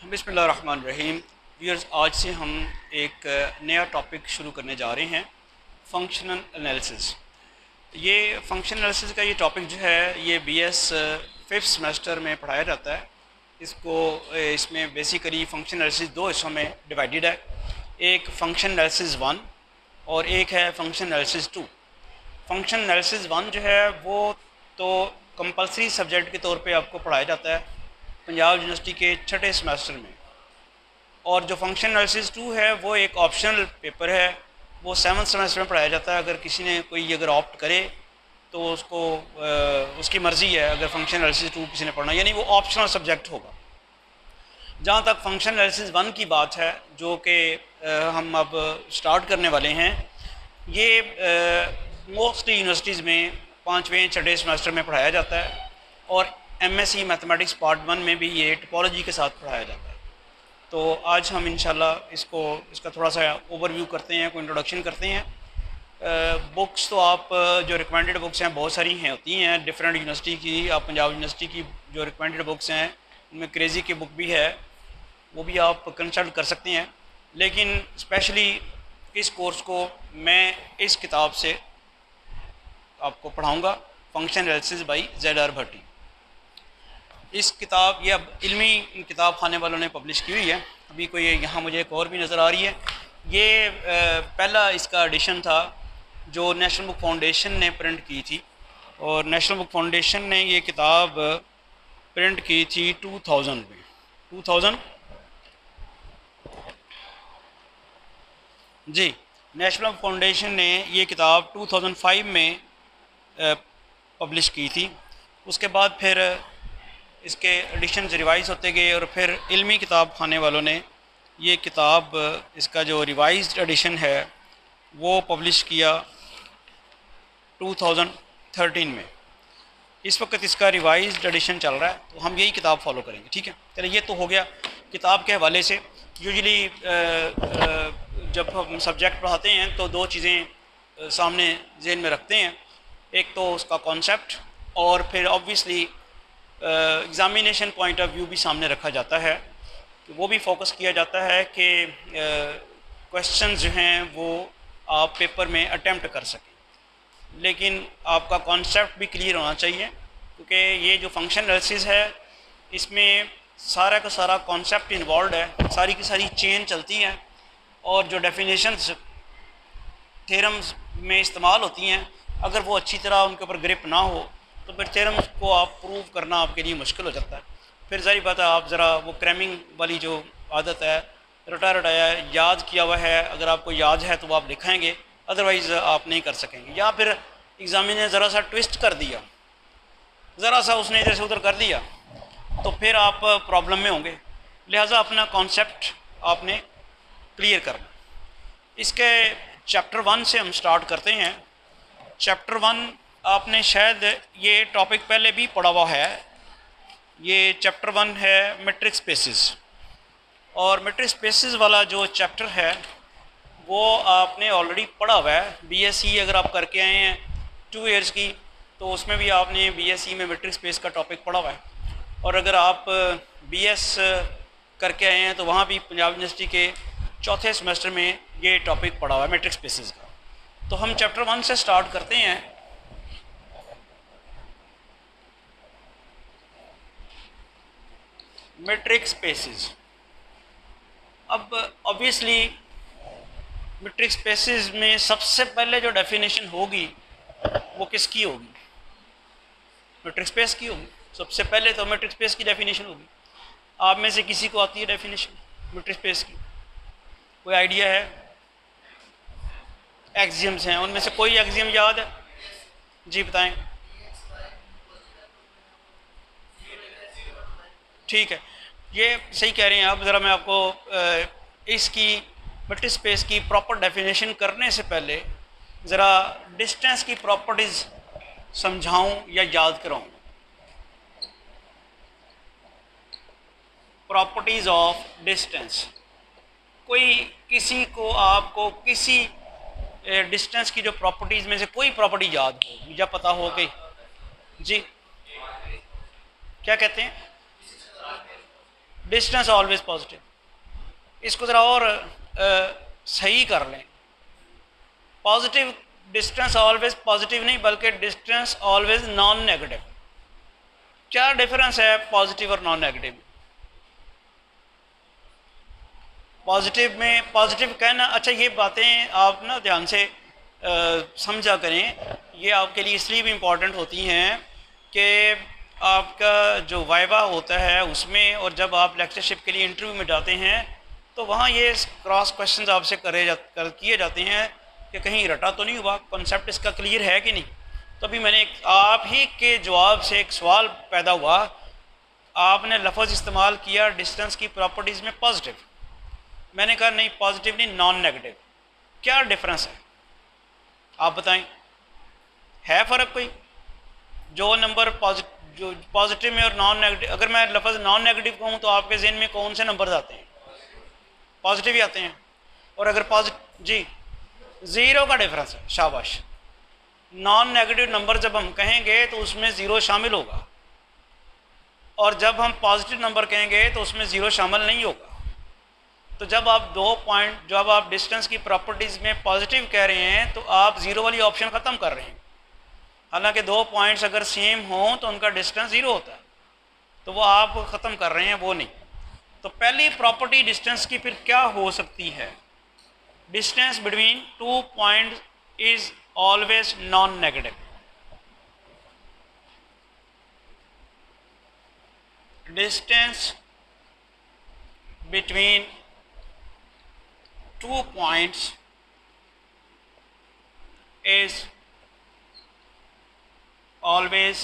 बिस्मिल्लाहिर्रहमानिर्रहीम। व्यूअर्स, आज से हम एक नया टॉपिक शुरू करने जा रहे हैं, फंक्शनल एनालिसिस। ये फंक्शनल एनालिसिस का ये टॉपिक जो है ये बीएस फिफ्थ सेमेस्टर में पढ़ाया जाता है। इसमें बेसिकली फंक्शनल एनालिसिस दो हिस्सों में डिवाइडेड है, एक फंक्शन एनालिसिस वन और एक है function analysis two. Function analysis one जो है वो तो कंपलसरी सब्जेक्ट के तौर पे आपको पढ़ाया जाता है पंजाब यूनिवर्सिटी के छठे सेमेस्टर में, और जो फंक्शन एनालिसिस टू है वो एक ऑप्शनल पेपर है, वो सेवन्थ सेमेस्टर में पढ़ाया जाता है। अगर किसी ने कोई अगर ऑप्ट करे तो उसको उसकी मर्ज़ी है, अगर फंक्शन एनालिसिस टू किसी ने पढ़ना, यानी वो ऑप्शनल सब्जेक्ट होगा। जहाँ तक फंक्शन एनालिसिस वन की बात है, जो कि हम अब स्टार्ट करने वाले हैं, ये मोस्ट यूनिवर्सिटीज़ में पाँचवें छठे सेमेस्टर में पढ़ाया जाता है, और एमएससी मैथमेटिक्स पार्ट वन में भी ये टोपोलॉजी के साथ पढ़ाया जाता है। तो आज हम इंशाल्लाह इसका थोड़ा सा ओवरव्यू करते हैं, कोई इंट्रोडक्शन करते हैं। बुक्स तो आप जो रिकमेंडेड बुक्स हैं बहुत सारी हैं होती हैं डिफरेंट यूनिवर्सिटी की। आप पंजाब यूनिवर्सिटी की जो रिकमेंडेड बुक्स हैं उनमें क्रेज़ी की बुक भी है, वो भी आप कंसल्ट कर सकते हैं। लेकिन स्पेशली इस कोर्स को मैं इस किताब से आपको पढ़ाऊँगा, फंक्शन एनालिसिस बाई Z.R. भट्टी। इस किताब ये अब इल्मी किताब खाने वालों ने पब्लिश की हुई है। अभी कोई यहाँ मुझे एक और भी नज़र आ रही है, ये पहला इसका एडिशन था जो नेशनल बुक फाउंडेशन ने प्रिंट की थी, और नेशनल बुक फाउंडेशन ने ये किताब प्रिंट की थी 2000 में। 2000 जी, नेशनल बुक फाउंडेशन ने ये किताब 2005 में पब्लिश की थी। उसके बाद फिर इसके एडिशन रिवाइज़ होते गए, और फिर इल्मी किताब खाने वालों ने ये किताब, इसका जो रिवाइज्ड एडिशन है वो पब्लिश किया 2013 में। इस वक्त इसका रिवाइज्ड एडिशन चल रहा है, तो हम यही किताब फॉलो करेंगे। ठीक है, चलिए ये तो हो गया किताब के हवाले से। यूजुअली जब हम सब्जेक्ट पढ़ाते हैं तो दो चीज़ें सामने जहन में रखते हैं, एक तो उसका कॉन्सेप्ट, और फिर obviously examination point of view भी सामने रखा जाता है। तो वो भी फोकस किया जाता है कि क्वेश्चंस जो हैं वो आप पेपर में अटेम्प्ट कर सकें, लेकिन आपका कॉन्सेप्ट भी क्लियर होना चाहिए, क्योंकि ये जो फंक्शन एनालिसिस है इसमें सारा का सारा कॉन्सेप्ट इन्वॉल्व है, सारी की सारी चेन चलती हैं, और जो डेफिनेशंस थ्योरम्स में इस्तेमाल होती हैं अगर वो अच्छी तरह उनके ऊपर ग्रिप ना हो तो फिर थ्योरम्स को आप प्रूव करना आपके लिए मुश्किल हो जाता है। फिर ज़ाहिर बात है, आप ज़रा वो क्रैमिंग वाली जो आदत है, रटा रटाया याद किया हुआ है, अगर आपको याद है तो आप लिखाएंगे, अदरवाइज़ आप नहीं कर सकेंगे। या फिर एग्ज़ामिनर ने ज़रा सा ट्विस्ट कर दिया, ज़रा सा उसने इधर से उधर कर दिया, तो फिर आप प्रॉब्लम में होंगे। लिहाजा अपना कॉन्सेप्ट आपने क्लियर करना। इसके चैप्टर वन से हम स्टार्ट करते हैं। चैप्टर वन आपने शायद ये टॉपिक पहले भी पढ़ा हुआ है। ये चैप्टर वन है मैट्रिक स्पेसिस, और मैट्रिक स्पेसिस वाला जो चैप्टर है वो आपने ऑलरेडी पढ़ा हुआ है। बीएससी अगर आप करके आए हैं 2 ईयर्स की, तो उसमें भी आपने बीएससी में मैट्रिक स्पेस का टॉपिक पढ़ा हुआ है, और अगर आप बीएस करके आए हैं तो वहाँ भी पंजाब यूनिवर्सिटी के चौथे सेमेस्टर में ये टॉपिक पढ़ा हुआ है मैट्रिक स्पेसिस का। तो हम चैप्टर वन से स्टार्ट करते हैं। Metric spaces. अब ऑब्वियसली मैट्रिक स्पेसिस में सबसे पहले जो डेफिनेशन होगी वो किसकी होगी? मैट्रिक स्पेस की होगी। सबसे पहले तो मैट्रिक स्पेस की डेफिनेशन होगी। आप में से किसी को आती है डेफिनेशन मैट्रिक स्पेस की? कोई आइडिया है? एक्सियम्स हैं, उनमें से कोई एक्सियम याद है? जी बताएं। ठीक है, ये सही कह रहे हैं आप। ज़रा मैं आपको इसकी मैट्रिक स्पेस की प्रॉपर डेफिनेशन करने से पहले ज़रा डिस्टेंस की प्रॉपर्टीज़ समझाऊं या याद कराऊं। Properties of distance. कोई किसी को आपको किसी डिस्टेंस की जो प्रॉपर्टीज़ में से कोई प्रॉपर्टी याद हो या पता हो कि जी क्या कहते हैं? Distance always positive. इसको ज़रा और सही कर लें। पॉजिटिव डिस्टेंस ऑलवेज पॉजिटिव नहीं बल्कि डिस्टेंस ऑलवेज नॉन नेगेटिव। क्या डिफरेंस है पॉजिटिव और नॉन नेगेटिव में? पॉजिटिव में पॉजिटिव कहना, अच्छा ये बातें आप ना ध्यान से समझा करें, ये आपके लिए इसलिए भी इम्पॉर्टेंट होती हैं कि आपका जो वाइवा होता है उसमें, और जब आप लेक्चरशिप के लिए इंटरव्यू में जाते हैं तो वहाँ ये क्रॉस क्वेश्चंस आपसे किए जाते हैं कि कहीं रटा तो नहीं हुआ, कॉन्सेप्ट इसका क्लियर है कि नहीं। तो अभी मैंने आप ही के जवाब से एक सवाल पैदा हुआ, आपने लफ्ज़ इस्तेमाल किया डिस्टेंस की प्रॉपर्टीज़ में पॉजिटिव, मैंने कहा नहीं पॉजिटिव नहीं नॉन नेगेटिव। क्या डिफरेंस है आप बताएं, है फ़र्क कोई? जो नंबर जो पॉजिटिव में और नॉन नेगेटिव, अगर मैं लफ्ज़ नॉन नेगेटिव कहूँ तो आपके जहन में कौन से नंबर आते हैं? पॉजिटिव ही आते हैं। और अगर पॉजिटिव, जी ज़ीरो का डिफरेंस है, शाबाश। नॉन नेगेटिव नंबर जब हम कहेंगे तो उसमें ज़ीरो शामिल होगा, और जब हम पॉजिटिव नंबर कहेंगे तो उसमें ज़ीरो शामिल नहीं होगा। तो जब आप जब आप डिस्टेंस की प्रॉपर्टीज़ में पॉजिटिव कह रहे हैं तो आप ज़ीरो वाली ऑप्शन ख़त्म कर रहे हैं। हालांकि 2 पॉइंट्स अगर सेम हों तो उनका डिस्टेंस ज़ीरो होता है, तो वो आप ख़त्म कर रहे हैं, वो नहीं। तो पहली प्रॉपर्टी डिस्टेंस की फिर क्या हो सकती है? Distance between 2 points is always non negative. Distance between 2 points is always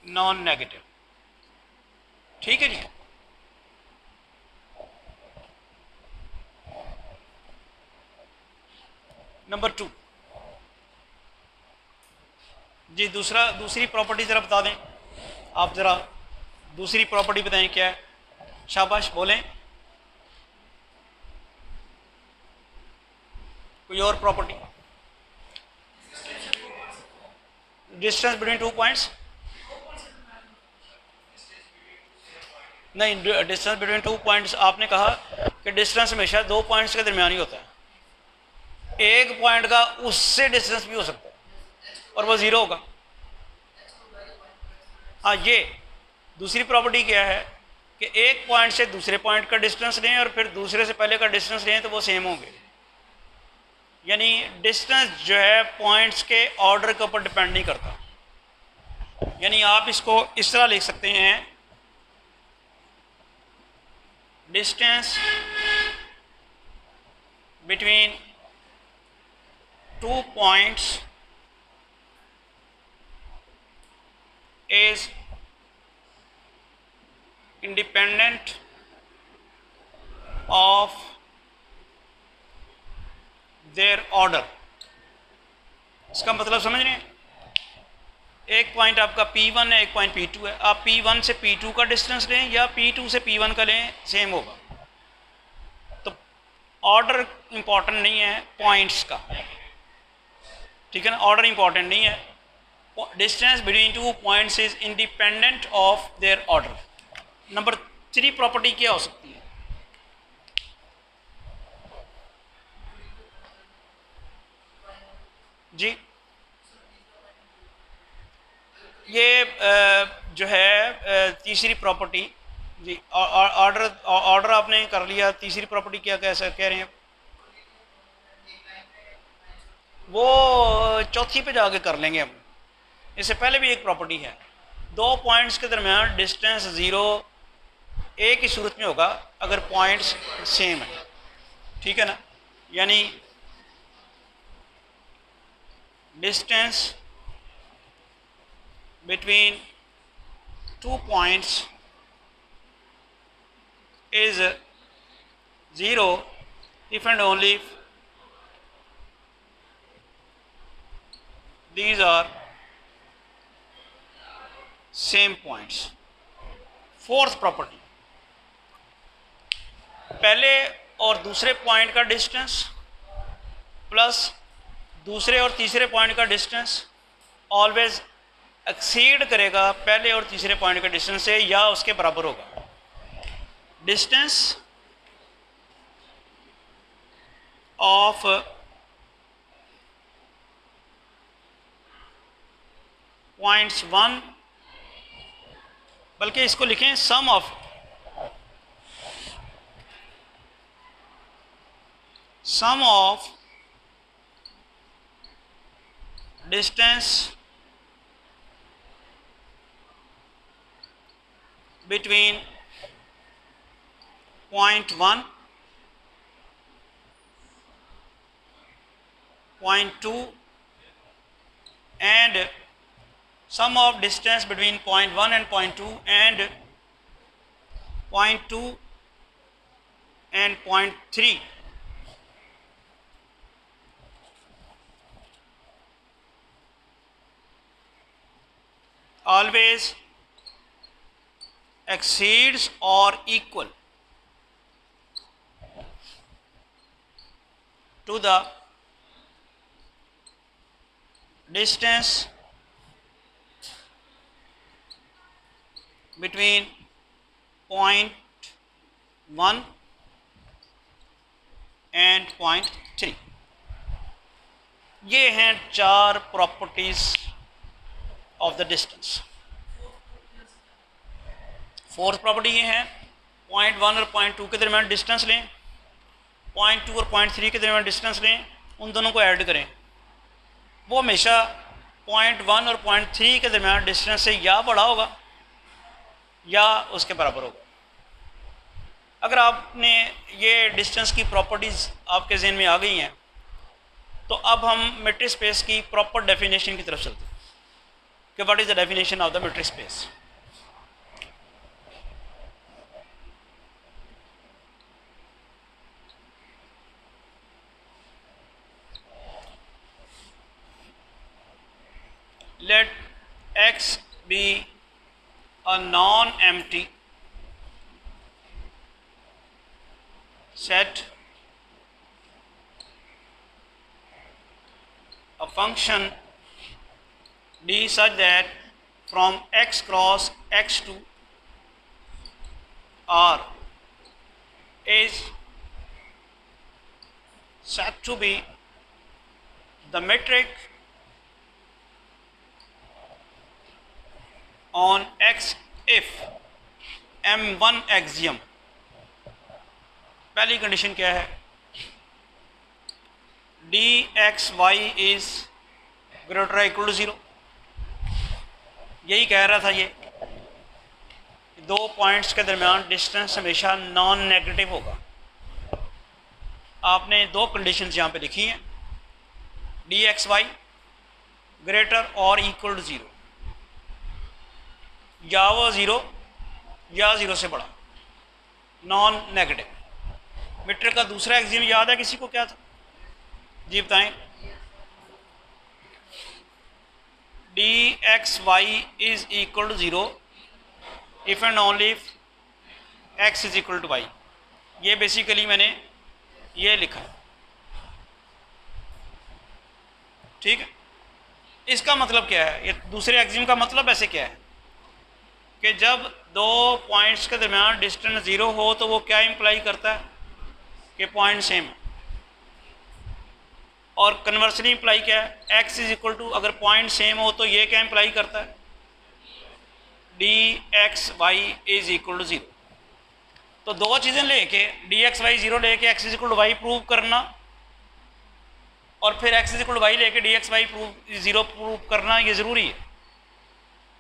non negative. ठीक है जी। नंबर 2 जी, दूसरी प्रॉपर्टी ज़रा बता दें आप, ज़रा दूसरी प्रॉपर्टी बताएं क्या है? शाबाश बोलें, कोई और प्रॉपर्टी? डिस्टेंस बिटवीन 2 पॉइंट्स नहीं, डिस्टेंस बिटवीन 2 पॉइंट्स आपने कहा कि डिस्टेंस हमेशा 2 पॉइंट्स के दरमियान ही होता है। एक पॉइंट का उससे डिस्टेंस भी हो सकता है और वो ज़ीरो होगा। हाँ, ये दूसरी प्रॉपर्टी क्या है कि एक पॉइंट से दूसरे पॉइंट का डिस्टेंस लें और फिर दूसरे से पहले का डिस्टेंस लें तो वो सेम होंगे। यानी डिस्टेंस जो है पॉइंट्स के ऑर्डर के ऊपर डिपेंड नहीं करता। यानी आप इसको इस तरह लिख सकते हैं, distance between 2 points is independent of their order। इसका मतलब समझ रहे हैं? एक पॉइंट आपका P1 है, एक पॉइंट P2 है। आप P1 से P2 का डिस्टेंस लें या P2 से P1 का लें, सेम होगा। तो ऑर्डर इंपॉर्टेंट नहीं है पॉइंट्स का, ठीक है ना? ऑर्डर इंपॉर्टेंट नहीं है। Distance between 2 points is independent of their order. Number 3 property क्या हो सकती है? जी, ये जो है तीसरी प्रॉपर्टी जी, ऑर्डर आपने कर लिया। तीसरी प्रॉपर्टी क्या कह रहे हैं? वो चौथी पे जाके कर लेंगे हम। इससे पहले भी एक प्रॉपर्टी है, 2 पॉइंट्स के दरमियान डिस्टेंस ज़ीरो एक ही सूरत में होगा अगर पॉइंट्स सेम है, ठीक है ना? यानी distance between 2 points is zero if and only if these are same points। Fourth property, पहले और दूसरे पॉइंट का डिस्टेंस प्लस दूसरे और तीसरे पॉइंट का डिस्टेंस ऑलवेज एक्सीड करेगा पहले और तीसरे पॉइंट के डिस्टेंस से या उसके बराबर होगा। डिस्टेंस ऑफ पॉइंट्स 1, बल्कि इसको लिखें सम of distance between point 1, point 2 and sum of distance between point 1 and point 2 and point 2 and point 3. Always exceeds or equal to the distance between point 1 and point 3. ये हैं 4 properties of the distance. Fourth property ये है, point 1 और point 2 के दरमियान distance लें, point 2 और point 3 के दरमियान डिस्टेंस लें, उन दोनों को ऐड करें। वो हमेशा पॉइंट 1 और पॉइंट 3 के दरमियान डिस्टेंस से या बड़ा होगा या उसके बराबर होगा। अगर आपने ये डिस्टेंस की प्रॉपर्टीज़ आपके जहन में आ गई हैं तो अब हम मेट्रिक स्पेस की प्रॉपर डेफिनेशन की तरफ चलते हैं कि what is the definition of the metric space. Let X be a non-empty set, a function D such that from X cross X2 R is said to be the metric on X if M1 axiom। पहली condition क्या है, dxy is greater equal to 0। यही कह रहा था ये, दो points के दरमियान डिस्टेंस हमेशा नॉन नेगेटिव होगा। आपने दो कंडीशंस यहाँ पे लिखी हैं, dxy ग्रेटर और इक्वल टू 0, या वो 0 या 0 से बड़ा, नॉन नेगेटिव। मीट्रिक का दूसरा एक्सियम याद है किसी को, क्या था जी बताएं? dxy is equal to 0 if and only if x is equal to y। ये बेसिकली मैंने ये लिखा, ठीक है। इसका मतलब क्या है, ये दूसरे एक्सियम का मतलब ऐसे क्या है कि जब दो पॉइंट्स के दरमियान डिस्टेंस 0 हो तो वो क्या इंप्लाई करता है कि पॉइंट सेम है, और कन्वर्सली इंप्लाई क्या है, x इज इक्वल टू, अगर पॉइंट सेम हो तो ये क्या इंप्लाई करता है, dxy इज इक्वल टू 0। तो दो चीज़ें लेके dxy 0 लेके x is equal to y prove करना, और फिर x is equal to y लेके dxy 0 प्रूव करना, ये ज़रूरी है।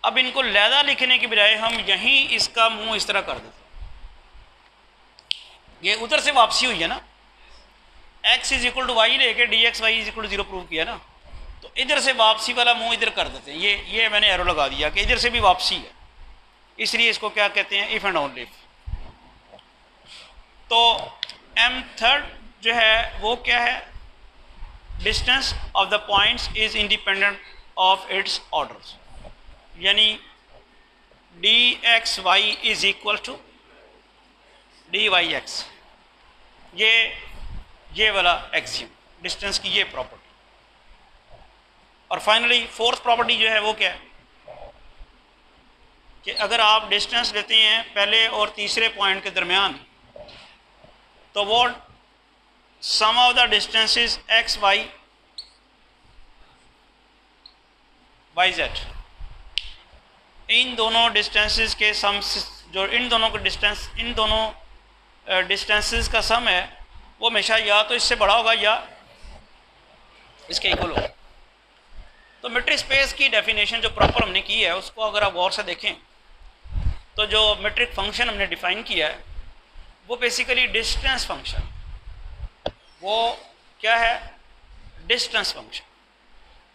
अब इनको लहदा लिखने की बजाय हम यहीं इसका मुंह इस तरह कर देते, ये उधर से वापसी हुई है ना, x is equal to Y लेके dxy is equal to 0 prove किया ना, तो इधर से वापसी वाला मुंह इधर कर देते हैं। ये मैंने एरो लगा दिया कि इधर से भी वापसी है, इसलिए इसको क्या कहते हैं, इफ एंड ओनली इफ। तो m थर्ड जो है वो क्या है, distance of the points is independent of its orders, यानी dxy is equal to dyx, ये वाला एक्सियम, डिस्टेंस की ये प्रॉपर्टी। और फाइनली फोर्थ प्रॉपर्टी जो है वो क्या है, कि अगर आप डिस्टेंस लेते हैं पहले और तीसरे पॉइंट के दरमियान, तो वो sum of the distances x y y z, इन दोनों डिस्टेंसेस के सम, जो इन दोनों का डिस्टेंस, इन दोनों डिस्टेंसेस का सम है, वो हमेशा या तो इससे बड़ा होगा या इसके इक्वल होगा। तो मीट्रिक स्पेस की डेफिनेशन जो प्रॉपर हमने की है, उसको अगर आप गौर से देखें तो जो मीट्रिक फंक्शन हमने डिफाइन किया है वो बेसिकली डिस्टेंस फंक्शन, वो क्या है, डिस्टेंस फंक्शन,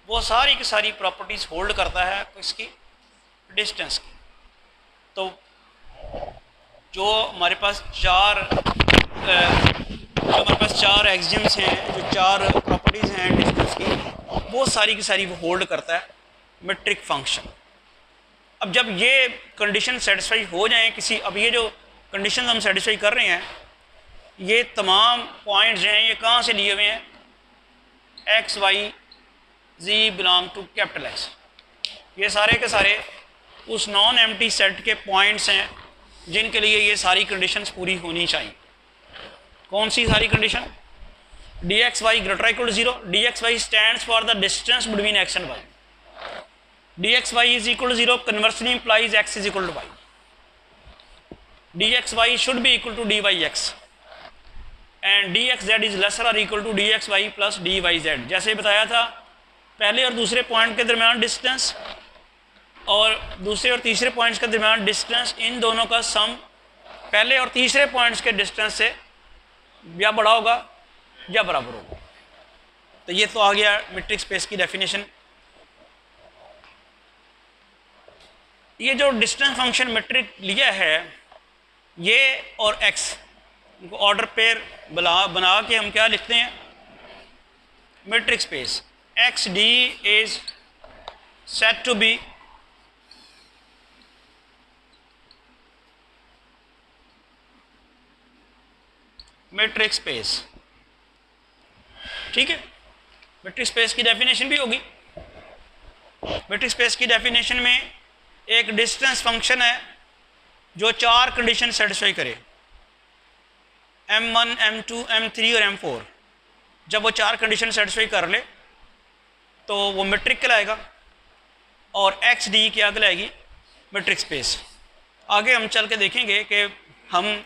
वो सारी की सारी प्रॉपर्टीज़ होल्ड करता है इसकी, डिस्टेंस की। तो जो हमारे पास चार एक्सियम्स हैं, जो चार प्रॉपर्टीज़ हैं डिस्टेंस की, वो सारी की सारी वो होल्ड करता है मीट्रिक फंक्शन। अब जब ये कंडीशन सेटिस्फाई हो जाएं किसी, अब ये जो कंडीशन हम सेटिस्फाई कर रहे हैं, ये तमाम पॉइंट्स हैं, ये कहाँ से लिए हुए हैं, X Y G belong to capital X, ये सारे के सारे उस नॉन एम्प्टी सेट के पॉइंट्स हैं जिनके लिए ये सारी कंडीशंस पूरी होनी चाहिए। कौन सी सारी condition, d x y greater equal to zero, d x y stands for the distance between x and y, d x Y is equal to zero conversely implies x is equal to y, d x y should be equal to D Y x, and d x Z is lesser और equal to D x Y plus D Y z. जैसे बताया था, पहले और दूसरे point के दरमियान distance और दूसरे और तीसरे पॉइंट्स के दरमियान डिस्टेंस, इन दोनों का सम पहले और तीसरे पॉइंट्स के डिस्टेंस से या बड़ा होगा या बराबर होगा। तो ये तो आ गया मीट्रिक स्पेस की डेफिनेशन। ये जो डिस्टेंस फंक्शन मीट्रिक लिया है, ये और एक्स को ऑर्डर पेयर बना के हम क्या लिखते हैं, metric space X D is set to be metric space. ठीक है, मीट्रिक स्पेस की डेफिनेशन भी होगी। मीट्रिक स्पेस की डेफिनेशन में एक डिस्टेंस फंक्शन है जो चार कंडीशन सेटिस्फाई करे, M1, M2, M3 और M4। जब वो चार कंडीशन सेटिस्फाई कर ले तो वो मीट्रिक कहलाएगा, और एक्स डी क्या कहलाएगी, मीट्रिक स्पेस। आगे हम चल के देखेंगे कि हम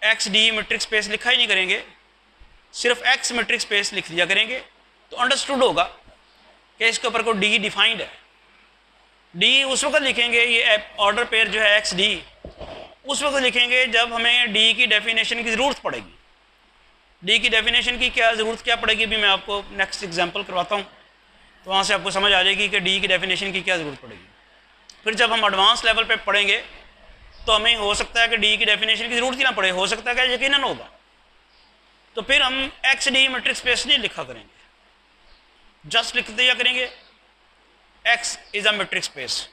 एक्स डी मीट्रिक स्पेस लिखा ही नहीं करेंगे, सिर्फ एक्स मीट्रिक स्पेस लिख दिया करेंगे, तो अंडरस्टूड होगा कि इसके ऊपर कोई डी डिफाइंड है। डी उस वक्त लिखेंगे, ये ऑर्डर पेयर जो है एक्स डी, उस वक्त लिखेंगे जब हमें डी की डेफिनेशन की ज़रूरत पड़ेगी। डी की डेफिनेशन की क्या ज़रूरत क्या पड़ेगी, भी मैं आपको नेक्स्ट एग्जांपल करवाता हूँ, तो वहाँ से आपको समझ आ जाएगी कि डी की डेफिनेशन की क्या ज़रूरत पड़ेगी। फिर जब हम एडवांस लेवल पे पढ़ेंगे तो हमें हो सकता है कि डी की डेफिनेशन की ज़रूरत ही ना पड़े, हो सकता है कि यकीनन होगा, तो फिर हम एक्स डी मीट्रिक स्पेस नहीं लिखा करेंगे, जस्ट लिख दिया करेंगे x is a metric space.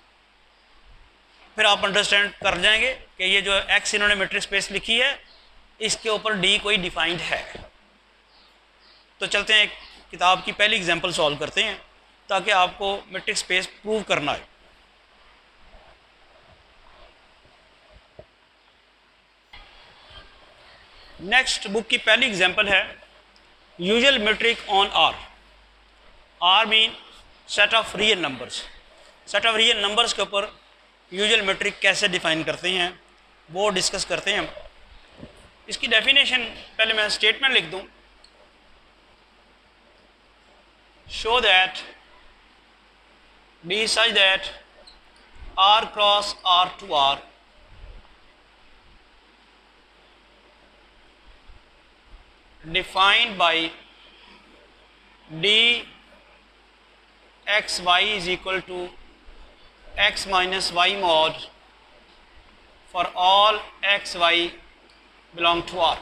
फिर आप अंडरस्टैंड कर जाएंगे कि ये जो एक्स इन्होंने मीट्रिक स्पेस लिखी है, इसके ऊपर डी कोई डिफाइंड है। तो चलते हैं किताब की पहली एग्जांपल सॉल्व करते हैं ताकि आपको मीट्रिक स्पेस प्रूव करना है। नेक्स्ट बुक की पहली एग्जांपल है usual metric on R. R mean set of real numbers. Set of real numbers के ऊपर यूजुअल मीट्रिक कैसे डिफाइन करते हैं वो डिस्कस करते हैं हम। इसकी डेफिनेशन पहले मैं स्टेटमेंट लिख दूं, show that be such that R cross R to R defined by d x y is equal to x minus y mod for all x y belong to R।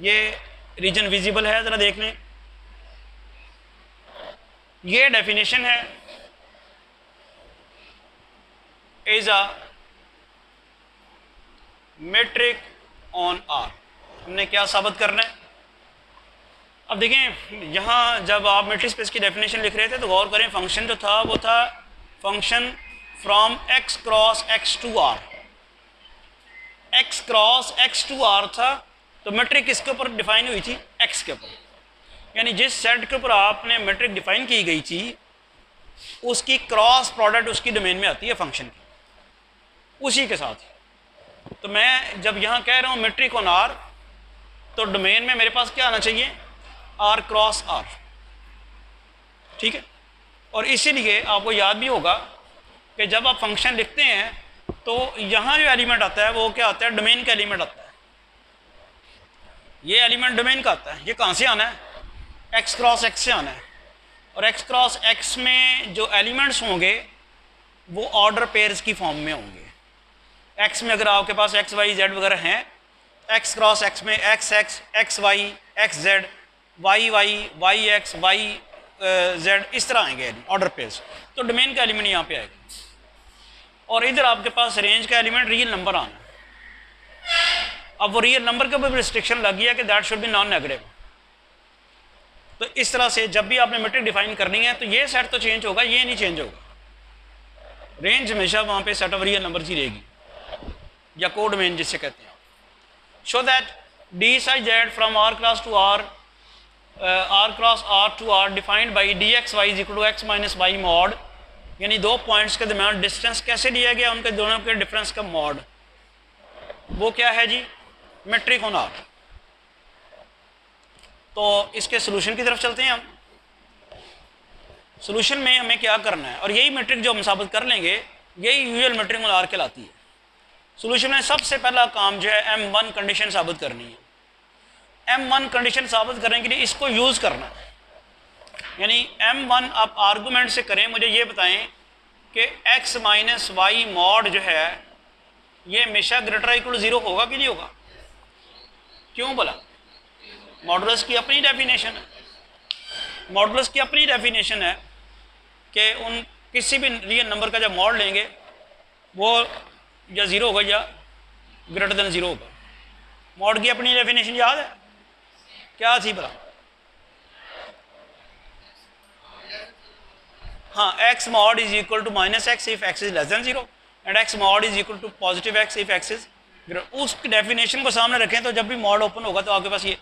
ये region visible है, ज़रा देख लें। ये definition है is a metric on R। हमने क्या साबित करना है? अब देखें, यहाँ जब आप मीट्रिक स्पेस की डेफिनेशन लिख रहे थे तो गौर करें, फंक्शन जो था वो था function from x cross x to r, x cross x to r था, तो मैट्रिक किसके ऊपर डिफाइन हुई थी? x के ऊपर। यानी जिस सेट के ऊपर आपने मैट्रिक डिफाइन की गई थी उसकी क्रॉस प्रोडक्ट उसकी डोमेन में आती है फंक्शन की, उसी के साथ। तो मैं जब यहाँ कह रहा हूँ मैट्रिक ऑन r, तो डोमेन में मेरे पास क्या आना चाहिए? r क्रॉस r, ठीक है। और इसीलिए आपको याद भी होगा कि जब आप फंक्शन लिखते हैं तो यहाँ जो एलिमेंट आता है वो क्या आता है? डोमेन का एलिमेंट आता है। ये एलिमेंट डोमेन का आता है। ये कहाँ से आना है? x क्रॉस x से आना है। और x क्रॉस x में जो एलिमेंट्स होंगे वो ऑर्डर पेयर्स की फॉर्म में होंगे। x में अगर आपके पास x y z वगैरह हैं, x क्रॉस x में x x x y x z y y y x y z इस तरह आएंगे ऑर्डर पेयर्स। तो डोमेन का एलिमेंट यहाँ पे आएगा। और इधर आपके पास रेंज का एलिमेंट रियल नंबर आना है। अब वो रियल नंबर के ऊपर रिस्ट्रिक्शन लग गया कि that should be non negative. तो इस तरह से जब भी आपने मैट्रिक डिफाइन करनी है तो ये सेट तो चेंज होगा, ये नहीं चेंज होगा। रेंज हमेशा वहाँ पे सेट ऑफ रियल नंबर ही रहेगी, या कोड डोमेन जिससे कहते हैं। Show that D size Z from r cross to r, r cross r to r defined by D x Y is equal to x minus Y mod. यानी दो points के दरमियान डिस्टेंस कैसे लिया गया? उनके दोनों के डिफरेंस का मॉड। वो क्या है जी? Matric on r। तो इसके सोल्यूशन की तरफ चलते हैं हम। सोल्यूशन में हमें क्या करना है, और यही मैट्रिक जो हम साबित कर लेंगे यही यूजुअल मैट्रिक ऑन r कहलाती है। सोल्यूशन में सबसे पहला काम जो है M1 कंडीशन साबित करनी है। M1 कंडीशन साबित करने के लिए इसको यूज़ करना है। यानी M1 आप आर्गूमेंट से करें, मुझे ये बताएं कि x माइनस वाई मॉड जो है ये हमेशा ग्रेटर इक्वल टू 0 होगा कि नहीं होगा? क्यों बोला? मॉडुलस की अपनी डेफिनेशन है। मॉडुलस की अपनी डेफिनेशन है कि उन किसी भी रियल नंबर का जब मॉड लेंगे वो या 0 होगा या ग्रेटर देन 0 होगा। मॉड की अपनी डेफिनेशन याद है? क्या थी भला? हाँ, x mod is equal to minus x if x is less than 0 and x mod is equal to positive x if x is greater। उस डेफिनेशन को सामने रखें तो जब भी मॉड ओपन होगा तो आपके पास ये,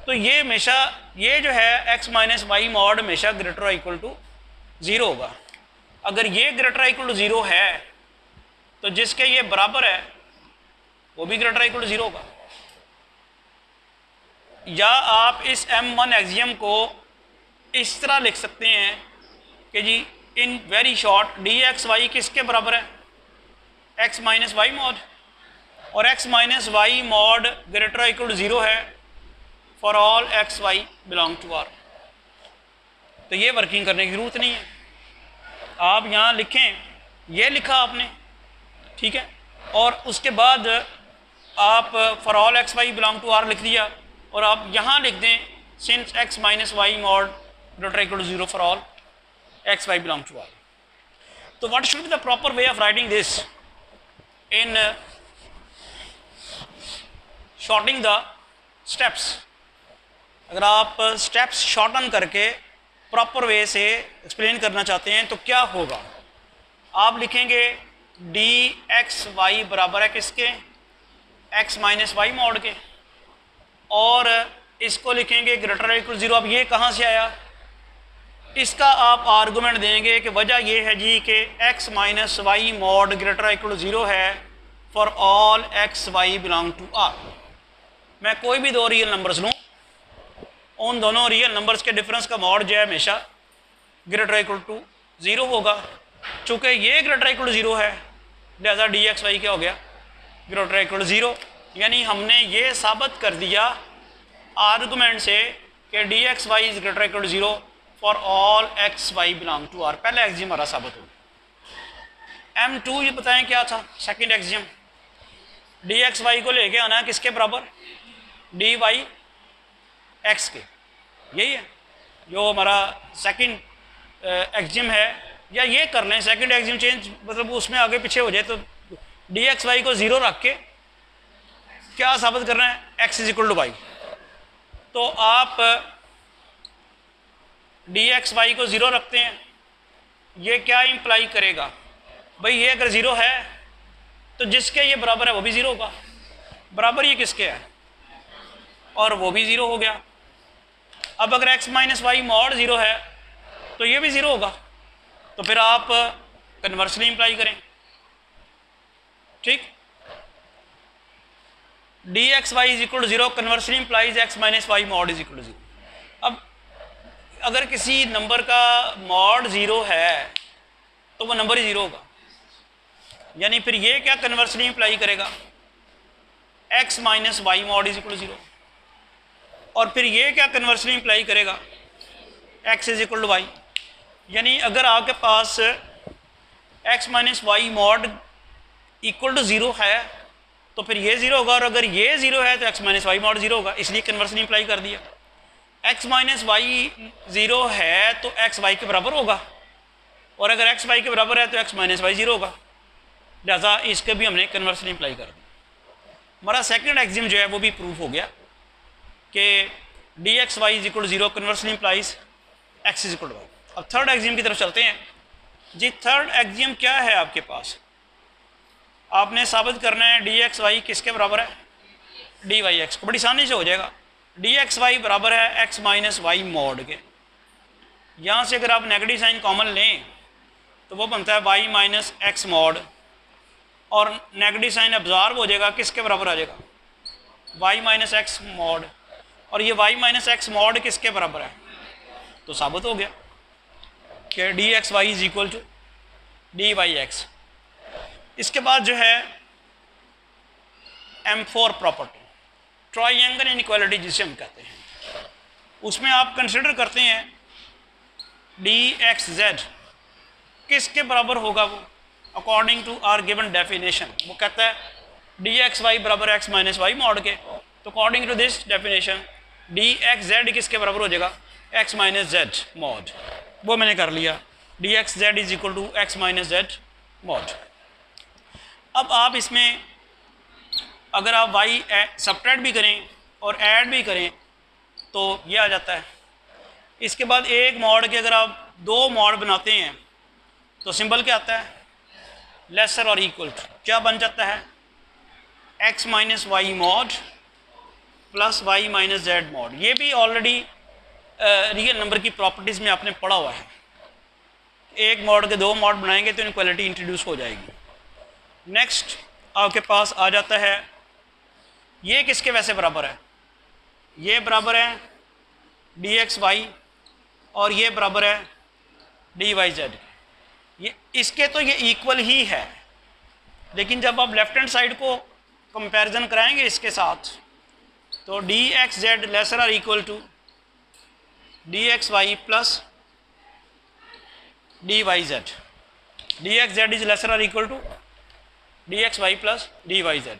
तो ये हमेशा ये जो है x माइनस वाई मॉड हमेशा ग्रेटर इक्वल टू 0 होगा। अगर ये ग्रेटर इक्वल टू 0 है तो जिसके ये बराबर है वो भी ग्रेटर इक्वल टू 0 होगा। या आप इस M1 एक्सियम को इस तरह लिख सकते हैं कि जी in very short d x y किसके बराबर है? x minus Y mod. और x minus Y mod greater equal to 0 है for all x Y belong to r। तो ये वर्किंग करने की जरूरत नहीं है। आप यहाँ लिखें, ये लिखा आपने, ठीक है, और उसके बाद आप for all x Y belong to r लिख दिया, और आप यहाँ लिख दें since x minus Y mod greater equal to 0 for all x y belong to r। तो what should be the proper way of writing this in shortening the steps? अगर आप स्टेप्स शॉर्टन करके प्रॉपर वे से explain करना चाहते हैं तो क्या होगा? आप लिखेंगे डी एक्स वाई बराबर है किसके? x माइनस वाई मॉड के, और इसको लिखेंगे ग्रेटर इक्वल 0। अब ये कहाँ से आया? इसका आप आर्गूमेंट देंगे कि वजह यह है जी कि x minus Y mod greater equal 0 है for all x Y belong to r। मैं कोई भी दो रियल नंबर्स लूँ, उन दोनों रियल नंबर्स के डिफरेंस का मॉड जो है हमेशा ग्रेटर इक्वल टू 0 होगा। चूँकि ये ग्रेटर इक्वल टू 0 है लिहाजा डी एक्स वाई क्या हो गया? Greater equal to 0। यानी हमने ये साबित कर दिया आर्गूमेंट से कि D x Y is greater equal to 0 for all X Y belong to R. पहला एक्सियम हमारा साबित हो गया। M2 ये बताएं क्या था? Second axiom D x Y को लेके आना है किसके बराबर? डी वाई एक्स के। यही है जो हमारा सेकंड एक्सियम है। या ये कर लें सेकंड एक्सियम चेंज, मतलब उसमें आगे पीछे हो जाए, तो डी एक्स वाई को 0 रख के क्या साबित करना है? x is equal to Y. तो आप डी एक्स वाई को 0 रखते हैं, ये क्या इंप्लाई करेगा? भाई ये अगर ज़ीरो है तो जिसके ये बराबर है वो भी ज़ीरो होगा, बराबर ये किसके है और वो भी ज़ीरो हो गया। अब अगर x minus Y mod zero है तो ये भी ज़ीरो होगा, तो फिर आप कन्वर्सली इंप्लाई करें, ठीक। D x Y is equal to zero conversely implies x minus Y mod is equal to zero. अब अगर किसी नंबर का मॉड ज़ीरो है तो वो नंबर ही ज़ीरो होगा, यानी फिर ये क्या कन्वर्सली इंप्लाई करेगा, x minus Y mod is equal to zero, और फिर ये क्या कन्वर्सली इंप्लाई करेगा, x is equal to Y. यानी अगर आपके पास x minus Y mod equal to zero है तो फिर ये ज़ीरो होगा, और अगर ये ज़ीरो है तो x minus Y mod zero होगा, इसलिए कन्वर्सली इंप्लाई कर दिया। x माइनस वाई ज़ीरो है तो x वाई के बराबर होगा, और अगर x वाई के बराबर है तो x माइनस वाई ज़ीरो होगा, लिहाजा इसके भी हमने कन्वर्सली इंप्लाई कर दिया। हमारा सेकंड एक्सियम जो है वो भी प्रूफ हो गया कि D x Y is equal to zero conversely implies x is equal to Y. अब थर्ड एक्सियम की तरफ चलते हैं जी। थर्ड एक्सियम क्या है आपके पास, आपने साबित करना है डी एक्स वाई किसके बराबर है, डी वाई एक्स को। बड़ी आसानी से हो जाएगा, डी एक्स वाई बराबर है x माइनस वाई मॉड के। यहाँ से अगर आप नेगेटिव साइन कॉमन लें तो वो बनता है y माइनस एक्स मॉड, और नेगेटिव साइन एब्जॉर्ब हो जाएगा, किसके बराबर आ जाएगा, y माइनस एक्स मॉड, और ये y माइनस एक्स मॉड किसके बराबर है, तो साबित हो गया कि D x Y is equal to D Y X. इसके बाद जो है M4 प्रॉपर्टी, ट्राइंगल इनइक्वालिटी जिसे हम कहते हैं, उसमें आप कंसिडर करते हैं डी एक्स जेड किसके बराबर होगा, वो according to our given definition. वो कहता है डी एक्स वाई बराबर x माइनस वाई मॉड के, तो according to this definition D x Z किसके बराबर हो जाएगा, x माइनस जेड मॉड। वो मैंने कर लिया, D x Z is equal to X minus Z mod. अब आप इसमें अगर आप y सब्ट्रैक्ट भी करें और ऐड भी करें तो ये आ जाता है। इसके बाद एक मॉड के अगर आप दो मॉड बनाते हैं तो सिंबल क्या आता है, लेसर और इक्वल टू, क्या बन जाता है, x minus Y mod plus Y minus Z mod. ये भी ऑलरेडी रियल नंबर की प्रॉपर्टीज़ में आपने पढ़ा हुआ है, एक मॉड के दो मॉड बनाएंगे तो इनक्वालिटी इंट्रोड्यूस हो जाएगी। नेक्स्ट आपके पास आ जाता है, ये किसके वैसे बराबर है, ये बराबर है डी एक्स वाई और ये बराबर है डी वाई जेड। ये इसके तो ये इक्वल ही है, लेकिन जब आप लेफ्ट हैंड साइड को कंपैरिजन कराएंगे इसके साथ तो D x Z lesser or equal to D x Y plus D Y Z. D x Z is lesser or equal to D x Y plus D Y Z.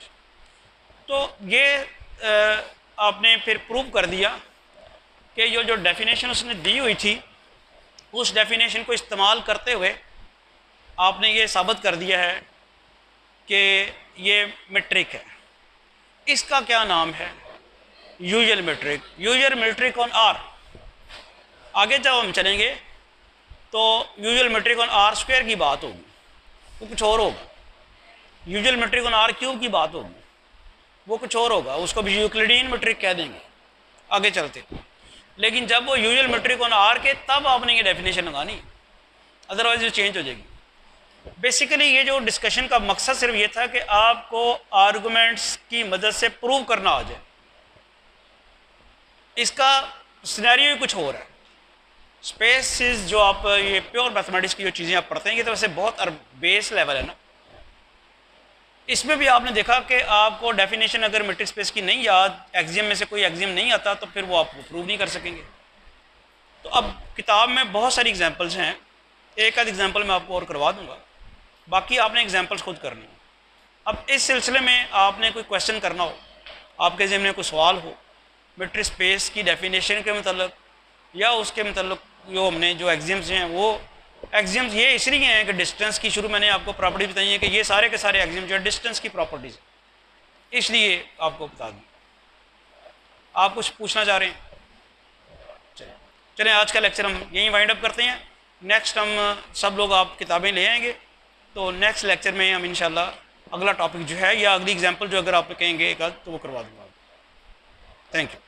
तो ये आपने फिर prove कर दिया कि ये जो डेफिनेशन उसने दी हुई थी उस डेफिनेशन को इस्तेमाल करते हुए आपने ये साबित कर दिया है कि ये मेट्रिक है। इसका क्या नाम है, usual metric. Usual metric on R. आगे जब हम चलेंगे तो usual metric on R square की बात होगी, वो कुछ और होगा। Usual metric on R cube की बात होगी, वो कुछ और होगा, उसको भी यूक्लिडियन मेट्रिक कह देंगे आगे चलते। लेकिन जब वो यूजुअल मेट्रिक ऑन आर के तब आपने ये डेफिनेशन लगानी, अदरवाइज ये चेंज हो जाएगी। बेसिकली ये जो डिस्कशन का मकसद सिर्फ ये था कि आपको आर्गूमेंट्स की मदद से प्रूव करना आ जाए। इसका सिनेरियो ही कुछ और है। स्पेसिस जो आप ये प्योर मैथमेटिक्स की जो चीज़ें आप पढ़ते हैं ये तो वैसे बहुत बेस लेवल है ना। इसमें भी आपने देखा कि आपको डेफिनेशन अगर मेट्रिक स्पेस की नहीं याद, एक्सियम में से कोई एक्सियम नहीं आता तो फिर वो आप प्रूव नहीं कर सकेंगे। तो अब किताब में बहुत सारी एग्जांपल्स हैं, एक आध एग्जांपल मैं आपको और करवा दूंगा, बाकी आपने एग्जांपल्स खुद करने हैं। अब इस सिलसिले में आपने कोई क्वेश्चन करना हो, आपके ज़हन में कोई सवाल हो मेट्रिक स्पेस की डेफिनेशन के मतलब या उसके मतलब जो हमने जो एक्सियम्स हैं वो एक्सियम्स ये इसलिए हैं कि डिस्टेंस की शुरू मैंने आपको प्रॉपर्टी बताई है कि ये सारे के सारे एक्सियम जो है डिस्टेंस की प्रॉपर्टीज, इसलिए आपको बता दूँ। आप कुछ पूछना चाह रहे हैं? चलें आज का लेक्चर हम यहीं वाइंड अप करते हैं। नेक्स्ट हम सब लोग आप किताबें ले आएंगे तो नेक्स्ट लेक्चर में हम इंशाल्लाह अगला टॉपिक जो है या अगली एग्जांपल जो अगर आप कहेंगे एक आध तो वो करवा दूँगा। Thank you.